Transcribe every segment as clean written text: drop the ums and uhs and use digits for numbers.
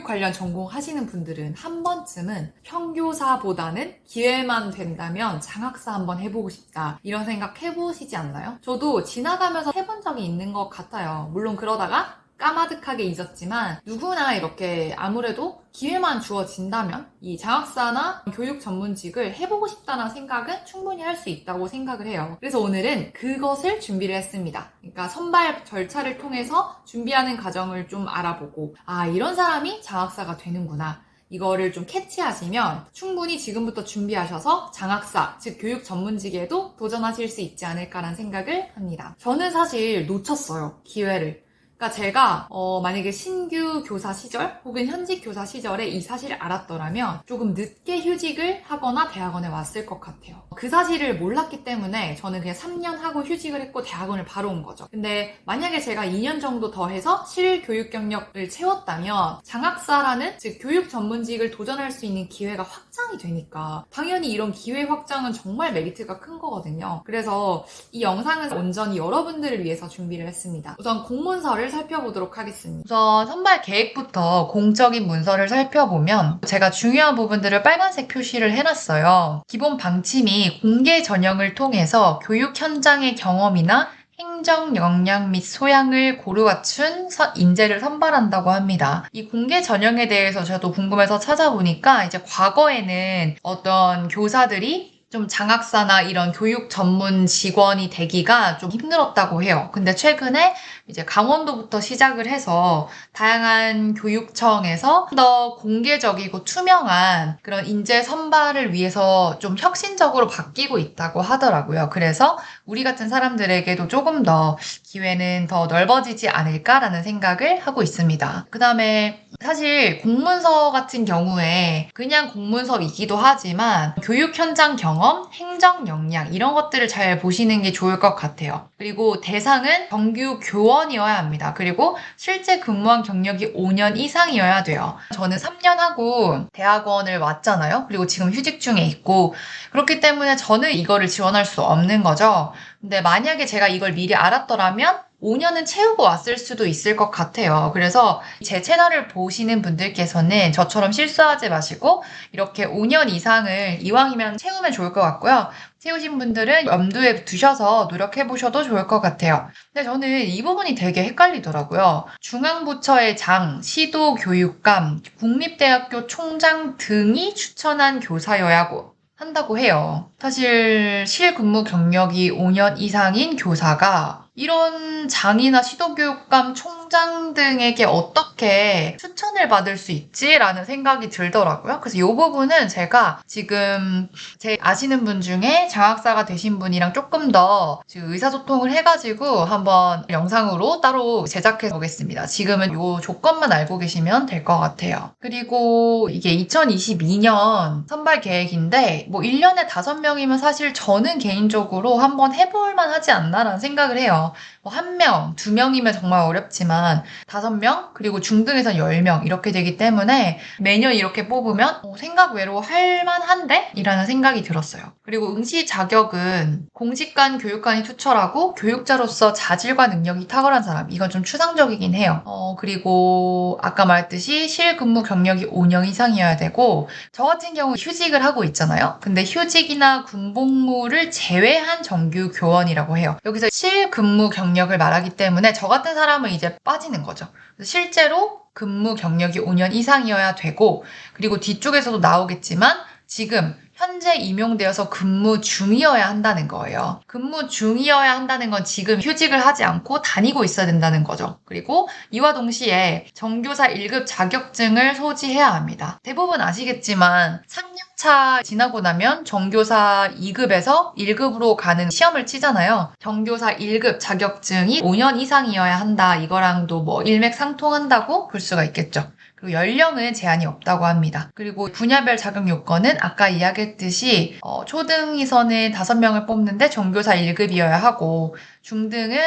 교육 관련 전공 하시는 분들은 한 번쯤은 평교사보다는 기회만 된다면 장학사 한번 해보고 싶다 이런 생각 해보시지 않나요? 저도 지나가면서 해본 적이 있는 것 같아요. 물론 그러다가 까마득하게 잊었지만 누구나 이렇게 아무래도 기회만 주어진다면 이 장학사나 교육 전문직을 해보고 싶다는 생각은 충분히 할 수 있다고 생각을 해요. 그래서 오늘은 그것을 준비를 했습니다. 그러니까 선발 절차를 통해서 준비하는 과정을 좀 알아보고 이런 사람이 장학사가 되는구나. 이거를 좀 캐치하시면 충분히 지금부터 준비하셔서 장학사, 즉 교육 전문직에도 도전하실 수 있지 않을까라는 생각을 합니다. 저는 사실 놓쳤어요, 기회를. 그러니까 제가 만약에 신규 교사 시절 혹은 현직 교사 시절에 이 사실을 알았더라면 조금 늦게 휴직을 하거나 대학원에 왔을 것 같아요. 그 사실을 몰랐기 때문에 저는 그냥 3년 하고 휴직을 했고 대학원을 바로 온 거죠. 근데 만약에 제가 2년 정도 더 해서 실교육 경력을 채웠다면 장학사라는 즉 교육 전문직을 도전할 수 있는 기회가 확장이 되니까 당연히 이런 기회 확장은 정말 메리트가 큰 거거든요. 그래서 이 영상은 온전히 여러분들을 위해서 준비를 했습니다. 우선 공문서를 살펴보도록 하겠습니다. 우선 선발 계획부터 공적인 문서를 살펴보면 제가 중요한 부분들을 빨간색 표시를 해놨어요. 기본 방침이 공개 전형을 통해서 교육 현장의 경험이나 행정 역량 및 소양을 고루 갖춘 인재를 선발한다고 합니다. 이 공개 전형에 대해서 저도 궁금해서 찾아보니까 이제 과거에는 어떤 교사들이 좀 장학사나 이런 교육 전문 직원이 되기가 좀 힘들었다고 해요. 근데 최근에 이제 강원도부터 시작을 해서 다양한 교육청에서 더 공개적이고 투명한 그런 인재 선발을 위해서 좀 혁신적으로 바뀌고 있다고 하더라고요. 그래서 우리 같은 사람들에게도 조금 더 기회는 더 넓어지지 않을까라는 생각을 하고 있습니다. 그 다음에 사실 공문서 같은 경우에 그냥 공문서이기도 하지만 교육 현장 경험, 행정 역량 이런 것들을 잘 보시는 게 좋을 것 같아요. 그리고 대상은 정규 교원이어야 합니다. 그리고 실제 근무한 경력이 5년 이상이어야 돼요. 저는 3년 하고 대학원을 왔잖아요. 그리고 지금 휴직 중에 있고 그렇기 때문에 저는 이거를 지원할 수 없는 거죠. 근데 만약에 제가 이걸 미리 알았더라면 5년은 채우고 왔을 수도 있을 것 같아요. 그래서 제 채널을 보시는 분들께서는 저처럼 실수하지 마시고 이렇게 5년 이상을 이왕이면 채우면 좋을 것 같고요. 채우신 분들은 염두에 두셔서 노력해보셔도 좋을 것 같아요. 근데 저는 이 부분이 되게 헷갈리더라고요. 중앙부처의 장, 시도교육감, 국립대학교 총장 등이 추천한 교사여야 한다고 해요. 사실 실근무 경력이 5년 이상인 교사가 이런 장이나 시도교육감, 총장 등에게 어떻게 추천을 받을 수 있지라는 생각이 들더라고요. 그래서 이 부분은 제가 지금 제 아시는 분 중에 장학사가 되신 분이랑 조금 더 지금 의사소통을 해가지고 한번 영상으로 따로 제작해 보겠습니다. 지금은 이 조건만 알고 계시면 될 것 같아요. 그리고 이게 2022년 선발 계획인데 뭐 1년에 5명이면 사실 저는 개인적으로 한번 해볼만 하지 않나라는 생각을 해요. 뭐 1명, 2명이면 정말 어렵지만 5명, 그리고 중등에선 10명 이렇게 되기 때문에 매년 이렇게 뽑으면 생각 외로 할만한데? 이라는 생각이 들었어요. 그리고 응시 자격은 공직관, 교육관이 투철하고 교육자로서 자질과 능력이 탁월한 사람. 이건 좀 추상적이긴 해요. 그리고 아까 말했듯이 실근무 경력이 5년 이상이어야 되고 저 같은 경우 휴직을 하고 있잖아요. 근데 휴직이나 군복무를 제외한 정규 교원이라고 해요. 여기서 실근무 경력을 말하기 때문에 저 같은 사람은 이제 빠지는 거죠. 실제로 근무 경력이 5년 이상이어야 되고 그리고 뒤쪽에서도 나오겠지만 지금 현재 임용되어서 근무 중이어야 한다는 거예요. 근무 중이어야 한다는 건 지금 휴직을 하지 않고 다니고 있어야 된다는 거죠. 그리고 이와 동시에 정교사 1급 자격증을 소지해야 합니다. 대부분 아시겠지만 3년차 지나고 나면 정교사 2급에서 1급으로 가는 시험을 치잖아요. 정교사 1급 자격증이 5년 이상이어야 한다. 이거랑도 뭐 일맥상통한다고 볼 수가 있겠죠. 그리고 연령은 제한이 없다고 합니다. 그리고 분야별 자격 요건은 아까 이야기했듯이 초등에서는 5명을 뽑는데 정교사 1급이어야 하고 중등은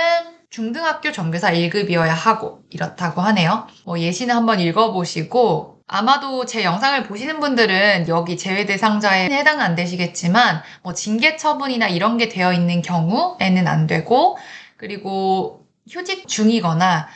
중등학교 정교사 1급이어야 하고 이렇다고 하네요. 예시는 한번 읽어보시고 아마도 제 영상을 보시는 분들은 여기 제외 대상자에 해당은 안 되시겠지만 징계 처분이나 이런 게 되어 있는 경우에는 안 되고 그리고 휴직 중이거나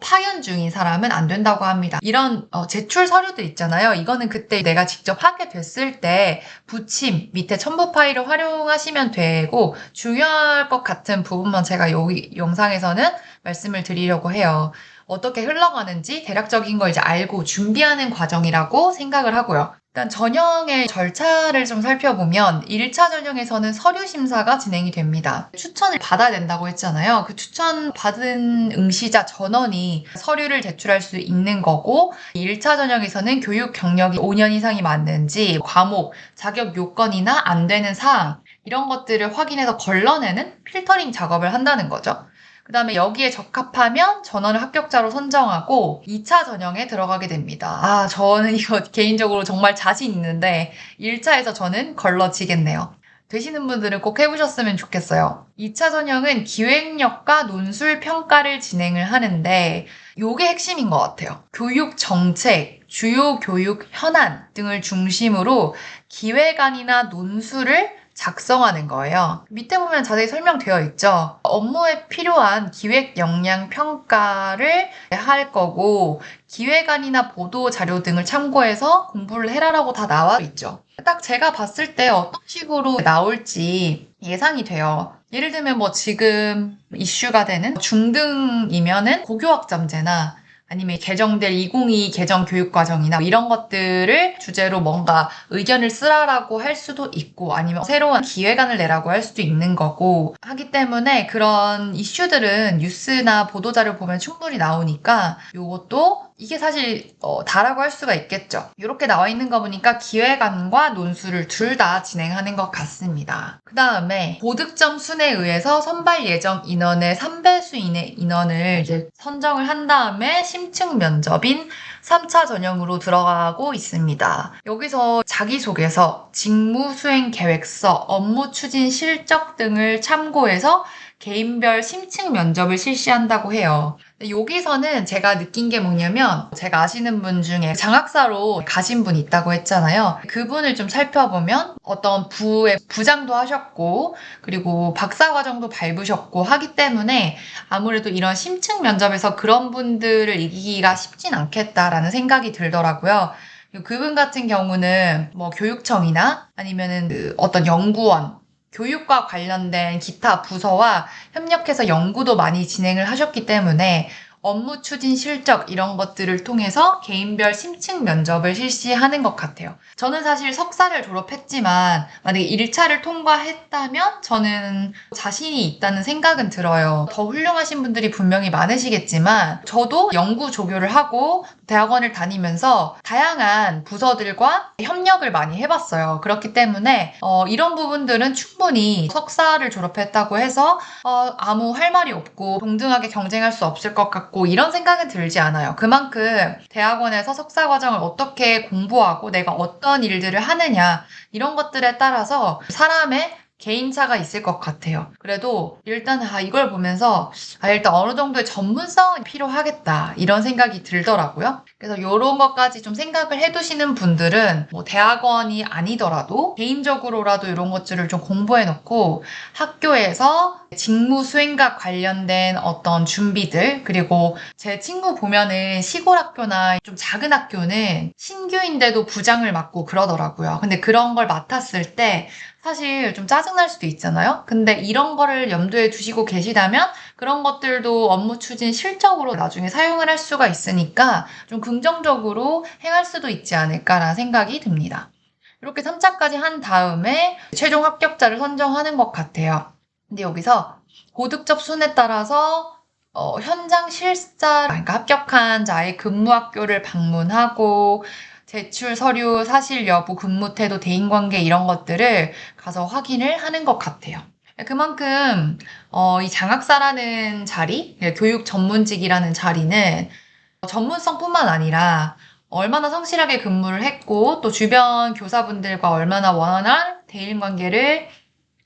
파견 중인 사람은 안 된다고 합니다. 이런 제출 서류들 있잖아요. 이거는 그때 내가 직접 하게 됐을 때 부침 밑에 첨부 파일을 활용하시면 되고, 중요할 것 같은 부분만 제가 여기 영상에서는 말씀을 드리려고 해요. 어떻게 흘러가는지 대략적인 걸 이제 알고 준비하는 과정이라고 생각을 하고요. 일단 전형의 절차를 좀 살펴보면 1차 전형에서는 서류 심사가 진행이 됩니다. 추천을 받아야 된다고 했잖아요. 그 추천 받은 응시자 전원이 서류를 제출할 수 있는 거고, 1차 전형에서는 교육 경력이 5년 이상이 맞는지, 과목, 자격 요건이나 안 되는 사항, 이런 것들을 확인해서 걸러내는 필터링 작업을 한다는 거죠. 그 다음에 여기에 적합하면 전원을 합격자로 선정하고 2차 전형에 들어가게 됩니다. 저는 이거 개인적으로 정말 자신 있는데 1차에서 저는 걸러지겠네요. 되시는 분들은 꼭 해보셨으면 좋겠어요. 2차 전형은 기획력과 논술 평가를 진행을 하는데 요게 핵심인 것 같아요. 교육 정책, 주요 교육 현안 등을 중심으로 기획안이나 논술을 작성하는 거예요. 밑에 보면 자세히 설명되어 있죠. 업무에 필요한 기획 역량 평가를 할 거고, 기획안이나 보도 자료 등을 참고해서 공부를 해라라고 다 나와 있죠. 딱 제가 봤을 때 어떤 식으로 나올지 예상이 돼요. 예를 들면 지금 이슈가 되는 중등이면은 고교학점제나 아니면 개정될 2022 개정 교육과정이나 이런 것들을 주제로 뭔가 의견을 쓰라라고 할 수도 있고, 아니면 새로운 기획안을 내라고 할 수도 있는 거고 하기 때문에, 그런 이슈들은 뉴스나 보도자료 보면 충분히 나오니까 요것도 이게 사실 다라고 할 수가 있겠죠. 이렇게 나와 있는 거 보니까 기획안과 논술을 둘 다 진행하는 것 같습니다. 그 다음에 고득점 순에 의해서 선발 예정 인원의 3배수 이내 인원을 이제 선정을 한 다음에 심층 면접인 3차 전형으로 들어가고 있습니다. 여기서 자기소개서, 직무 수행 계획서, 업무 추진 실적 등을 참고해서 개인별 심층 면접을 실시한다고 해요. 여기서는 제가 느낀 게 뭐냐면, 제가 아시는 분 중에 장학사로 가신 분 있다고 했잖아요. 그분을 좀 살펴보면 어떤 부의 부장도 하셨고, 그리고 박사과정도 밟으셨고 하기 때문에 아무래도 이런 심층 면접에서 그런 분들을 이기기가 쉽진 않겠다라는 생각이 들더라고요. 그분 같은 경우는 교육청이나 아니면은 어떤 연구원, 교육과 관련된 기타 부서와 협력해서 연구도 많이 진행을 하셨기 때문에 업무 추진 실적 이런 것들을 통해서 개인별 심층 면접을 실시하는 것 같아요. 저는 사실 석사를 졸업했지만 만약에 1차를 통과했다면 저는 자신이 있다는 생각은 들어요. 더 훌륭하신 분들이 분명히 많으시겠지만 저도 연구 조교를 하고 대학원을 다니면서 다양한 부서들과 협력을 많이 해봤어요. 그렇기 때문에 이런 부분들은 충분히 석사를 졸업했다고 해서 아무 할 말이 없고 동등하게 경쟁할 수 없을 것 같고 이런 생각은 들지 않아요. 그만큼 대학원에서 석사 과정을 어떻게 공부하고 내가 어떤 일들을 하느냐 이런 것들에 따라서 사람의 개인차가 있을 것 같아요. 그래도 일단 이걸 보면서 일단 어느 정도의 전문성이 필요하겠다 이런 생각이 들더라고요. 그래서 이런 것까지 좀 생각을 해두시는 분들은 대학원이 아니더라도 개인적으로라도 이런 것들을 좀 공부해 놓고 학교에서 직무 수행과 관련된 어떤 준비들, 그리고 제 친구 보면은 시골 학교나 좀 작은 학교는 신규인데도 부장을 맡고 그러더라고요. 근데 그런 걸 맡았을 때 사실 좀 짜증날 수도 있잖아요. 근데 이런 거를 염두에 두시고 계시다면 그런 것들도 업무 추진 실적으로 나중에 사용을 할 수가 있으니까 좀 긍정적으로 행할 수도 있지 않을까라는 생각이 듭니다. 이렇게 3차까지 한 다음에 최종 합격자를 선정하는 것 같아요. 근데 여기서 고득점 순에 따라서 현장 실사, 그러니까 합격한 자의 근무 학교를 방문하고 제출 서류 사실 여부, 근무 태도, 대인관계 이런 것들을 가서 확인을 하는 것 같아요. 그만큼 이 장학사라는 자리, 교육 전문직이라는 자리는 전문성뿐만 아니라 얼마나 성실하게 근무를 했고 또 주변 교사분들과 얼마나 원활한 대인관계를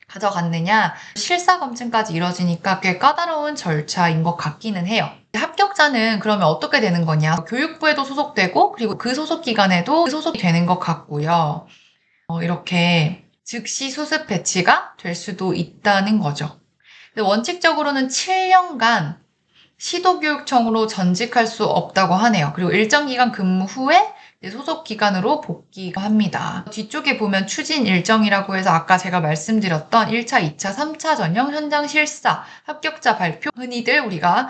가져갔느냐 실사 검증까지 이뤄지니까 꽤 까다로운 절차인 것 같기는 해요. 합격자는 그러면 어떻게 되는 거냐? 교육부에도 소속되고 그리고 그 소속 기관에도 소속이 되는 것 같고요. 이렇게 즉시 수습 배치가 될 수도 있다는 거죠. 원칙적으로는 7년간 시도교육청으로 전직할 수 없다고 하네요. 그리고 일정 기간 근무 후에 소속 기관으로 복귀합니다. 뒤쪽에 보면 추진 일정이라고 해서 아까 제가 말씀드렸던 1차, 2차, 3차 전형, 현장 실사, 합격자 발표, 흔히들 우리가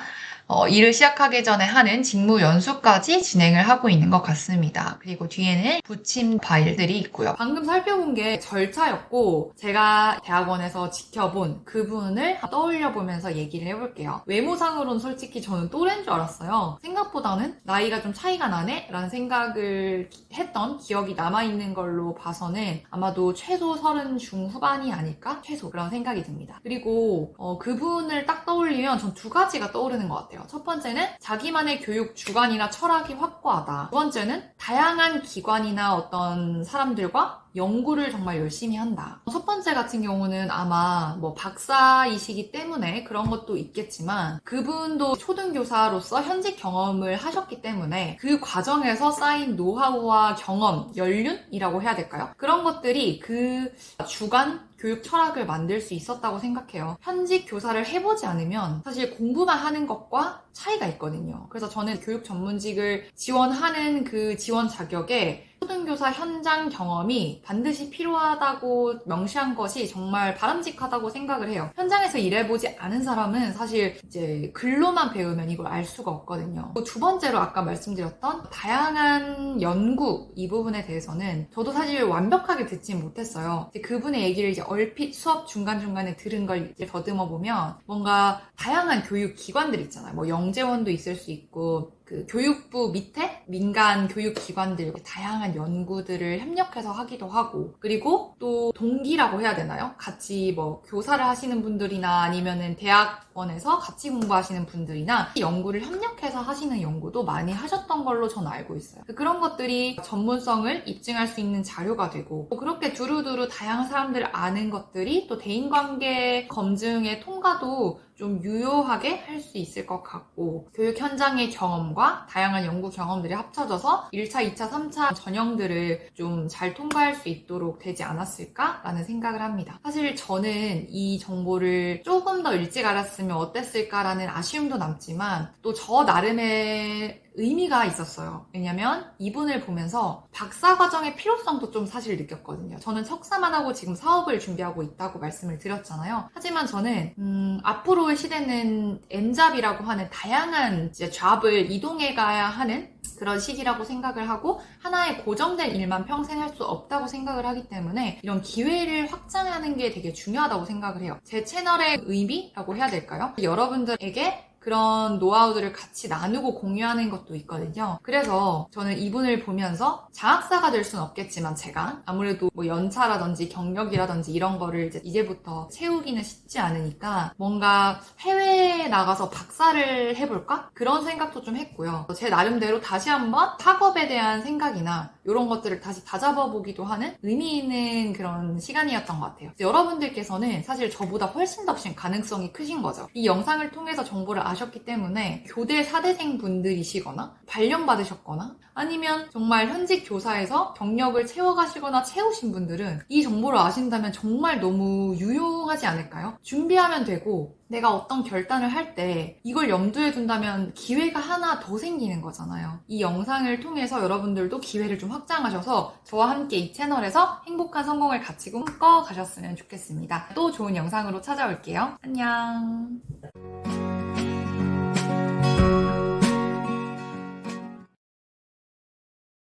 일을 시작하기 전에 하는 직무 연수까지 진행을 하고 있는 것 같습니다. 그리고 뒤에는 부침 파일들이 있고요. 방금 살펴본 게 절차였고 제가 대학원에서 지켜본 그 부분을 떠올려 보면서 얘기를 해볼게요. 외모상으로는 솔직히 저는 또래인 줄 알았어요. 생각보다는 나이가 좀 차이가 나네? 라는 생각을 했던 기억이 남아있는 걸로 봐서는 아마도 최소 30 중후반이 아닐까? 최소 그런 생각이 듭니다. 그리고 그분을 딱 떠올리면 전 두 가지가 떠오르는 것 같아요. 첫 번째는 자기만의 교육 주관이나 철학이 확고하다. 두 번째는 다양한 기관이나 어떤 사람들과 연구를 정말 열심히 한다. 첫 번째 같은 경우는 아마 박사이시기 때문에 그런 것도 있겠지만 그분도 초등교사로서 현직 경험을 하셨기 때문에 그 과정에서 쌓인 노하우와 경험, 연륜이라고 해야 될까요? 그런 것들이 그 주관, 교육 철학을 만들 수 있었다고 생각해요. 현직 교사를 해보지 않으면 사실 공부만 하는 것과 차이가 있거든요. 그래서 저는 교육 전문직을 지원하는 그 지원 자격에 초등교사 현장 경험이 반드시 필요하다고 명시한 것이 정말 바람직하다고 생각을 해요. 현장에서 일해보지 않은 사람은 사실 이제 글로만 배우면 이걸 알 수가 없거든요. 두 번째로 아까 말씀드렸던 다양한 연구 이 부분에 대해서는 저도 사실 완벽하게 듣진 못했어요. 그분의 얘기를 이제 얼핏 수업 중간중간에 들은 걸 이제 더듬어 보면 뭔가 다양한 교육 기관들 있잖아요. 영재원도 있을 수 있고 그 교육부 밑에 민간 교육기관들 다양한 연구들을 협력해서 하기도 하고 그리고 또 동기라고 해야 되나요? 같이 교사를 하시는 분들이나 아니면은 대학원에서 같이 공부하시는 분들이나 연구를 협력해서 하시는 연구도 많이 하셨던 걸로 저는 알고 있어요. 그런 것들이 전문성을 입증할 수 있는 자료가 되고 그렇게 두루두루 다양한 사람들을 아는 것들이 또 대인관계 검증의 통과도 좀 유효하게 할 수 있을 것 같고 교육 현장의 경험과 다양한 연구 경험들이 합쳐져서 1차, 2차, 3차 전형들을 좀 잘 통과할 수 있도록 되지 않았을까라는 생각을 합니다. 사실 저는 이 정보를 조금 더 일찍 알았으면 어땠을까라는 아쉬움도 남지만 또 저 나름의 의미가 있었어요. 왜냐면 이분을 보면서 박사과정의 필요성도 좀 사실 느꼈거든요. 저는 석사만 하고 지금 사업을 준비하고 있다고 말씀을 드렸잖아요. 하지만 저는 앞으로의 시대는 N잡이라고 하는 다양한 이제 잡을 이동해 가야 하는 그런 시기라고 생각을 하고 하나의 고정된 일만 평생 할 수 없다고 생각을 하기 때문에 이런 기회를 확장하는 게 되게 중요하다고 생각을 해요. 제 채널의 의미라고 해야 될까요? 여러분들에게 그런 노하우들을 같이 나누고 공유하는 것도 있거든요. 그래서 저는 이분을 보면서 장학사가 될 수는 없겠지만 제가 아무래도 연차라든지 경력이라든지 이런 거를 이제부터 채우기는 쉽지 않으니까 뭔가 해외에 나가서 박사를 해볼까? 그런 생각도 좀 했고요. 제 나름대로 다시 한번 학업에 대한 생각이나 이런 것들을 다시 다잡아보기도 하는 의미 있는 그런 시간이었던 것 같아요. 여러분들께서는 사실 저보다 훨씬 더 가능성이 크신 거죠. 이 영상을 통해서 정보를 아셨기 때문에 교대 4대생 분들이시거나 발령받으셨거나 아니면 정말 현직 교사에서 경력을 채워가시거나 채우신 분들은 이 정보를 아신다면 정말 너무 유용하지 않을까요? 준비하면 되고 내가 어떤 결단을 할 때 이걸 염두에 둔다면 기회가 하나 더 생기는 거잖아요. 이 영상을 통해서 여러분들도 기회를 좀 확장하셔서 저와 함께 이 채널에서 행복한 성공을 같이 꿈꿔 가셨으면 좋겠습니다. 또 좋은 영상으로 찾아올게요. 안녕.